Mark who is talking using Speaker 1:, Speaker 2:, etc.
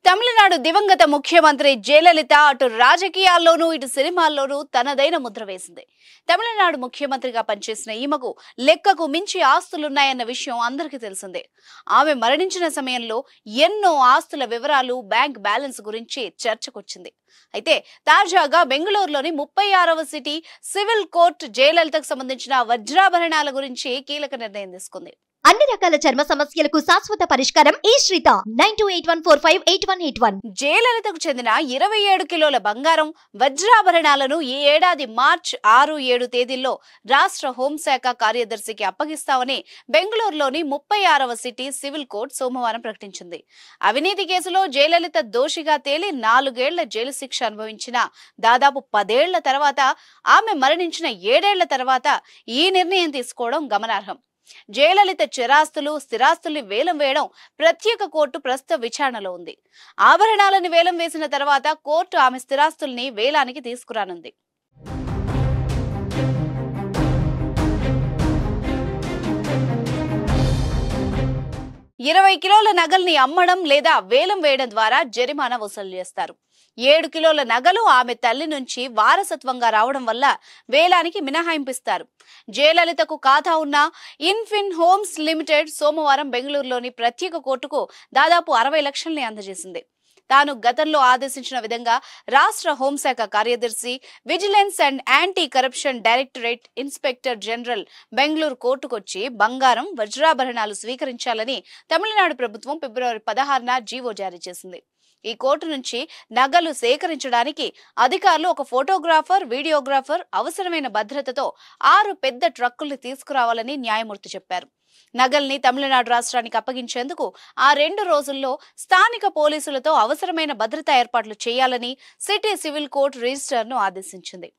Speaker 1: తమిళనాడు దివంగత ముఖ్యమంత్రి జయలలిత అటు రాజకీయాల్లోనూ ఇటు సినిమాల్లోనూ తనదైన ముద్ర వేసింది. తమిళనాడు ముఖ్యమంత్రిగా పనిచేసిన ఈమెకు లెక్కకు మించి ఆస్తులున్నాయన్న విషయం అందరికీ తెలిసిందే. ఆమె మరణించిన సమయంలో ఎన్నో ఆస్తుల వివరాలు, బ్యాంక్ బ్యాలెన్స్ గురించి చర్చకొచ్చింది. అయితే తాజాగా బెంగళూరులోని 36వ సిటీ సివిల్ కోర్టు జయలలితకు సంబంధించిన వజ్రాభరణాల గురించి కీలక నిర్ణయం తీసుకుంది.
Speaker 2: అన్ని రకాల చర్మ సమస్యలకు శాశ్వత పరిష్కారం ఈ శ్రీత 9281458181.
Speaker 1: జయలలితకు చెందిన 27 కిలోల బంగారం వజ్రాభరణాలను ఈ ఏడాది మార్చి 6-7 తేదీల్లో రాష్ట్ర హోంశాఖ కార్యదర్శికి అప్పగిస్తామని బెంగళూరులోని 36వ సిటీ సివిల్ కోర్టు సోమవారం ప్రకటించింది. అవినీతి కేసులో జయలలిత దోషిగా తేలి 4 ఏళ్ల జైలు శిక్ష అనుభవించిన దాదాపు 10 ఏళ్ల తర్వాత, ఆమె మరణించిన 7 ఏళ్ల తర్వాత ఈ నిర్ణయం తీసుకోవడం గమనార్హం. జయలలిత చిరాస్తులు, స్థిరాస్తుల్ని వేలం వేయడం ప్రత్యేక కోర్టు ప్రస్తుత విచారణలో ఉంది. ఆభరణాలను వేలం వేసిన తర్వాత కోర్టు ఆమె స్థిరాస్తుల్ని వేలానికి తీసుకురానుంది. "20 కిలోల నగల్ని అమ్మడం లేదా వేలం వేయడం ద్వారా జరిమానా వసూలు చేస్తారు. 7 కిలోల నగలు ఆమె తల్లి నుంచి వారసత్వంగా రావడం వల్ల వేలానికి మినహాయింపిస్తారు." జయలలితకు ఖాతా ఉన్న ఇన్ఫిన్ హోమ్స్ లిమిటెడ్ సోమవారం బెంగళూరులోని ప్రత్యేక కోర్టుకు దాదాపు 60 లక్షల్ని అందజేసింది. తాను గతంలో ఆదేశించిన విధంగా రాష్ట్ర హోంశాఖ కార్యదర్శి, vigilance and anti corruption directorate inspector general Bengaluru కోర్టుకొచ్చి బంగారం, వజ్రాభరణాలు స్వీకరించాలని తమిళనాడు ప్రభుత్వం ఫిబ్రవరి 16న జీవో జారీ చేసింది. ఈ కోర్టు నుంచి నగలు సేకరించడానికి అధికారులు ఒక ఫోటోగ్రాఫర్, వీడియోగ్రాఫర్, అవసరమైన భద్రతతో 6 పెద్ద ట్రక్కుల్ని తీసుకురావాలని న్యాయమూర్తి చెప్పారు. నగల్ని తమిళనాడు రాష్ట్రానికి అప్పగించేందుకు ఆ 2 రోజుల్లో స్థానిక పోలీసులతో అవసరమైన భద్రతా ఏర్పాట్లు చేయాలని సిటీ సివిల్ కోర్టు రిజిస్ట్రార్ను ఆదేశించింది.